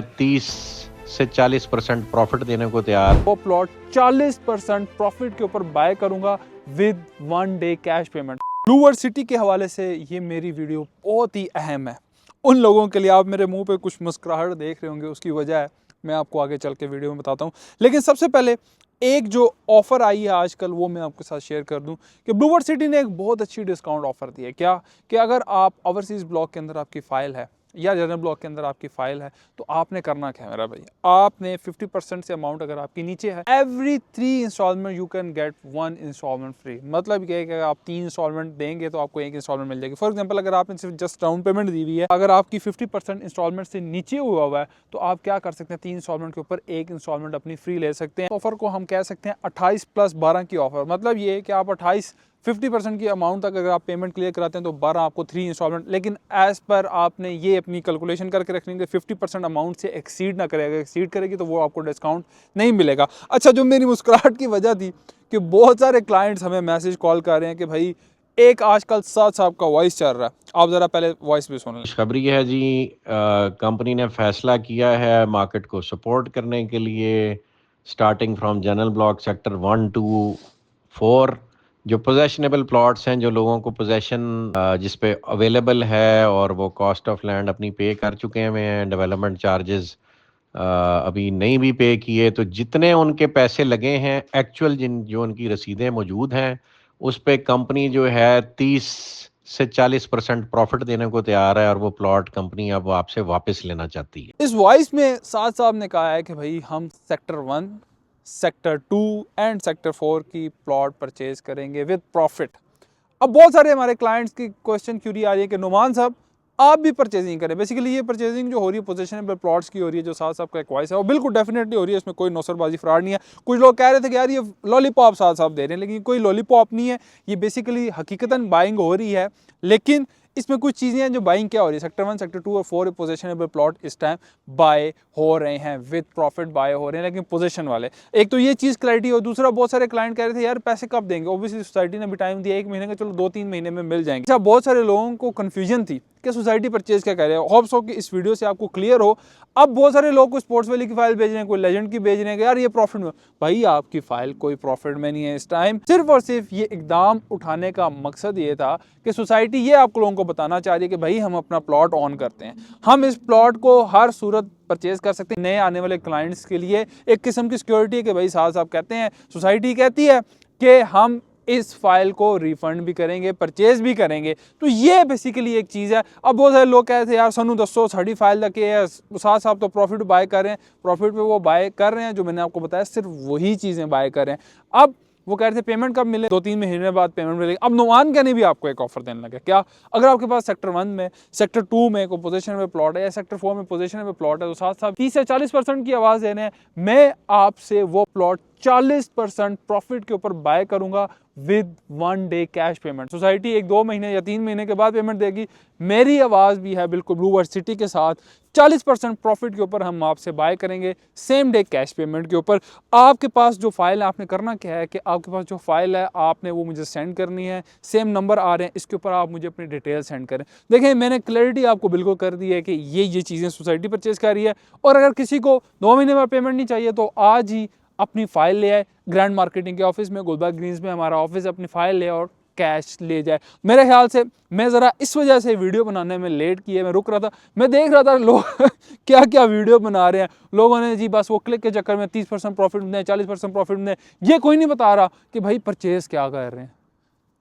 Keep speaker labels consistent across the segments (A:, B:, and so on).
A: 30 से 40% प्रॉफिट देने को तैयार।
B: वो प्लॉट 40% प्रॉफिट के ऊपर बाय करूंगा with 1 day cash payment. Blue world city के हवाले से ये मेरी वीडियो बहुत ही अहम है उन लोगों के लिए। आप मेरे मुंह पे कुछ मुस्कुराहट देख रहे होंगे, उसकी वजह है मैं आपको आगे चल के वीडियो में बताता हूँ। लेकिन सबसे पहले एक जो ऑफ़र आई है आजकल वो मैं आपके साथ शेयर कर दूं कि ब्लूवर्ड सिटी ने एक बहुत अच्छी डिस्काउंट ऑफ़र दी है। क्या कि अगर आप ओवरसीज़ ब्लॉक के अंदर आपकी फ़ाइल है या जनरल ब्लॉक के अंदर आपकी फ़ाइल है तो आपने करना क्या है मेरा भैया, आपने 50% से अमाउंट अगर आपकी नीचे है, every 3 installment you can get 1 installment free. मतलब क्या है कि आप 3 इंस्टॉलमेंट देंगे तो आपको 1 इंस्टॉलमेंट मिल जाएगी। फॉर एग्जांपल अगर आपने सिर्फ जस्ट डाउन पेमेंट दी हुई है, अगर आपकी 50% इंस्टॉलमेंट से नीचे हुआ है तो आप क्या कर सकते हैं, 3 इंस्टॉलमेंट के ऊपर 1 इंस्टॉलमेंट अपनी फ्री ले सकते हैं। ऑफर को हम कह सकते हैं 28+12 की ऑफर। मतलब ये है कि आप 50% की अमाउंट तक अगर आप पेमेंट क्लियर कराते हैं तो 12 आपको 3 इंस्टॉलमेंट। लेकिन एज पर आपने ये अपनी कैलकुलेशन करके रखनी है कि 50% अमाउंट से एक्सीड ना करेगा, एक्सीड करेगी तो वो आपको डिस्काउंट नहीं मिलेगा। अच्छा, जो मेरी मुस्कुराहट की वजह थी कि बहुत सारे क्लाइंट्स हमें मैसेज कॉल कर रहे हैं कि भाई एक आजकल साथ साहब का वॉइस चल रहा है, आप ज़रा पहले वॉइस भी सुन लें।
A: खुशखबरी है जी, कंपनी ने फैसला किया है मार्केट को सपोर्ट करने के लिए। Starting from general block sector 1 to 4 जो पोजेशनेबल प्लॉट्स हैं, जो लोगों को पोजेशन जिस पे अवेलेबल है और वो कॉस्ट ऑफ लैंड अपनी पे कर चुके हैं, डेवलपमेंट चार्जेस अभी नहीं भी पे किए, तो जितने उनके पैसे लगे हैं एक्चुअल जो उनकी रसीदें मौजूद हैं उस पे कंपनी जो है 30 से 40% प्रॉफिट देने को तैयार है और वो प्लॉट कंपनी अब आपसे वापस लेना चाहती है।
B: इस वॉइस में साद साहब ने कहा है कि भाई हम सेक्टर 1, सेक्टर 2 एंड सेक्टर 4 की प्लॉट परचेज करेंगे विद प्रॉफिट। अब बहुत सारे हमारे क्लाइंट्स की क्वेश्चन क्यूरी आ रही है कि नुमान साहब आप भी परचेजिंग करें। बेसिकली ये परचेजिंग जो हो रही है पोजीशनेबल प्लॉट्स की हो रही है, जो साथ साहब का एक वॉइस है वो बिल्कुल डेफिनेटली हो रही है, इसमें कोई नौसरबाजी फ्रॉड नहीं है। कुछ लोग कह रहे थे कि यार ये लॉलीपॉप साथ साहब दे रहे हैं, लेकिन कोई लॉलीपॉप नहीं है, ये बेसिकली हकीकतन बाइंग हो रही है। लेकिन इसमें कुछ चीज़ें हैं जो बाइंग क्या हो रही है, सेक्टर 1, सेक्टर 2 और 4 पोजीशनेबल प्लॉट इस टाइम बाय हो रहे हैं, विद प्रॉफिट बाय हो रहे हैं, लेकिन पोजीशन वाले। एक तो ये चीज़ क्लैरिटी हो। दूसरा, बहुत सारे क्लाइंट कह रहे थे यार पैसे कब देंगे, ओब्वियसली सोसाइटी ने भी टाइम दिया 1 महीने का, चलो 2-3 महीने में मिल जाएंगे। अच्छा, बहुत सारे लोगों को कन्फ्यूजन थी कि सोसाइटी परचेज क्या कर रहे हैं। होप्स हो कि इस वीडियो से आपको क्लियर हो। अब बहुत सारे लोग को स्पोर्ट्स वैली की फाइल भेज रहे हैं, कोई लेजेंड की भेज रहे हैं कि यार ये प्रॉफिट में। भाई आपकी फाइल कोई प्रॉफिट में नहीं है इस टाइम। सिर्फ और सिर्फ ये इकदाम उठाने का मकसद ये था कि सोसाइटी ये आप लोगों को बताना चाह रही है कि भाई हम अपना प्लॉट ऑन करते हैं, हम इस प्लॉट को हर सूरत परचेज कर सकते हैं। नए आने वाले क्लाइंट्स के लिए एक किस्म की सिक्योरिटी है कि भाई साहब कहते हैं, सोसाइटी कहती है कि हम इस फाइल को रिफंड भी करेंगे, परचेज भी करेंगे। तो ये बेसिकली एक चीज़ है। अब बहुत सारे लोग कहते हैं यार सनू दसो साड़ी फाइल लगे है, साथ साथ तो प्रॉफिट बाय कर रहे हैं। प्रॉफिट पे वो बाय कर रहे हैं, जो मैंने आपको बताया सिर्फ वही चीज़ें बाय कर रहे हैं। अब वो कह रहे थे पेमेंट कब मिले, 2-3 महीने बाद पेमेंट मिलेगी। अब नुमान कहने भी आपको एक ऑफर देने लगा। क्या, अगर आपके पास सेक्टर 1 में, सेक्टर 2 में कोई पोजीशन में प्लॉट है या सेक्टर 4 में पोजीशन में प्लॉट है तो साथ साथ 30 से 40% की आवाज़ देने हैं, मैं आपसे वो प्लॉट 40% प्रॉफिट के ऊपर बाय करूंगा with 1 day cash payment. Society 1-2 महीने या 3 महीने के बाद पेमेंट देगी। मेरी आवाज़ भी है बिल्कुल ब्लूवर्ड सिटी के साथ, 40% प्रॉफिट के ऊपर हम आपसे बाय करेंगे सेम डे कैश पेमेंट के ऊपर। आपके पास जो फाइल है, आपने करना क्या है कि आपके पास जो फाइल है आपने वो मुझे सेंड करनी है। सेम नंबर आ रहे हैं, इसके ऊपर आप मुझे अपनी डिटेल सेंड करें। देखें, मैंने क्लैरिटी आपको बिल्कुल कर दी है कि ये चीज़ें सोसाइटी परचेज कर रही है। और अगर किसी को 2 महीने में पेमेंट नहीं चाहिए तो आज ही अपनी फाइल ले आए ग्रैंड मार्केटिंग के ऑफिस में, गुलबर्ग ग्रीन्स में हमारा ऑफिस, अपनी फाइल ले और कैश ले जाए। मेरे ख्याल से मैं ज़रा इस वजह से वीडियो बनाने में लेट किए, मैं रुक रहा था, मैं देख रहा था लोग क्या क्या वीडियो बना रहे हैं। लोगों ने जी बस वो क्लिक के चक्कर में 30% प्रॉफिट में, 40% प्रॉफिट में, ये कोई नहीं बता रहा कि भाई परचेज क्या कर रहे हैं।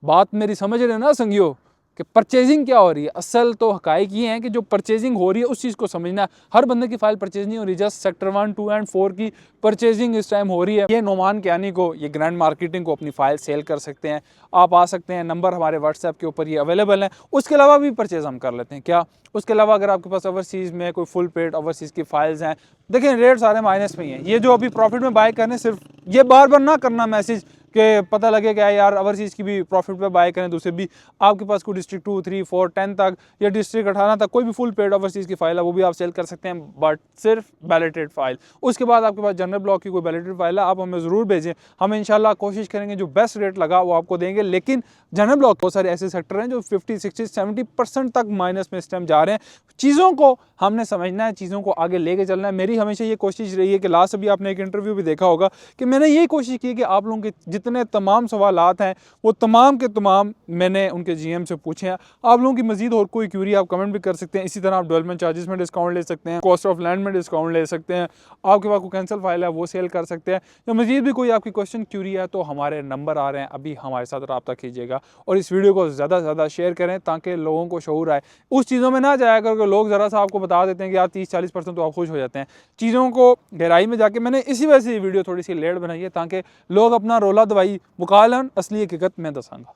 B: बात मेरी समझ रहे हैं ना संगियो कि परचेजिंग क्या हो रही है। असल तो हकाइक ये है कि जो परचेजिंग हो रही है उस चीज़ को समझना है। हर बंदे की फाइल परचेज नहीं हो रही, जस्ट सेक्टर 1, 2 एंड 4 की परचेजिंग इस टाइम हो रही है। ये नोमान कियानी को, ये ग्रैंड मार्केटिंग को अपनी फाइल सेल कर सकते हैं। आप आ सकते हैं, नंबर हमारे व्हाट्सएप के ऊपर ये अवेलेबल है। उसके अलावा भी परचेज हम कर लेते हैं। क्या, उसके अलावा अगर आपके पास ओवरसीज़ में कोई फुल पेड ओवरसीज़ की फाइल्स हैं, देखें रेट सारे माइनस में ही हैं। ये जो अभी प्रॉफिट में बाय करने, सिर्फ ये बार बार ना करना मैसेज कि पता लगे कि यार ओवरसीज़ की भी प्रॉफिट पे बाय करें, दूसरे भी आपके पास कोई डिस्ट्रिक्ट 2, 3, 4, 10 तक या डिस्ट्रिक्ट 18 तक कोई भी फुल पेड ओवरसीज़ की फाइल है वो भी आप सेल कर सकते हैं, बट सिर्फ बैलेटेड फाइल। उसके बाद आपके पास जनरल ब्लॉक की कोई बैलेटेड फाइल है आप हमें ज़रूर भेजें, हम इंशाल्लाह कोशिश करेंगे जो बेस्ट रेट लगा वो आपको देंगे। लेकिन जनरल ब्लॉक बहुत सारे ऐसे सेक्टर हैं जो 50, 60, 70% तक माइनस में इस टाइम जा रहे हैं। चीज़ों को हमने समझना है, चीज़ों को आगे लेके चलना है। मेरी हमेशा ये कोशिश रही है कि लास्ट अभी आपने एक इंटरव्यू भी देखा होगा कि मैंने यही कोशिश की कि आप लोगों के जितने तमाम सवालात हैं वो तमाम के तमाम मैंने उनके जीएम से पूछे हैं। आप लोगों की मजीद और कोई क्यूरी आप कमेंट भी कर सकते हैं। इसी तरह आप डेवलपमेंट चार्जेस में डिस्काउंट ले सकते हैं, कॉस्ट ऑफ लैंड में डिस्काउंट ले सकते हैं, आपके पास कोई कैंसिल फाइल है वो सेल कर सकते हैं, या मजीद भी कोई आपकी क्वेश्चन क्यूरी है तो हमारे नंबर आ रहे हैं, अभी हमारे साथ रब्ता कीजिएगा और इस वीडियो को ज़्यादा से ज़्यादा शेयर करें ताकि लोगों को शऊर आए। उस चीज़ों में ना जाया करके लोग ज़रा सा आपको बता देते हैं कि यार 30-40% तो आप खुश हो जाते हैं। चीज़ों को गहराई में जाके मैंने इसी वजह से ये वीडियो थोड़ी सी लेट बनाई है ताकि लोग अपना रोला दवाई मुकालन असली हकीकत में दसांगा।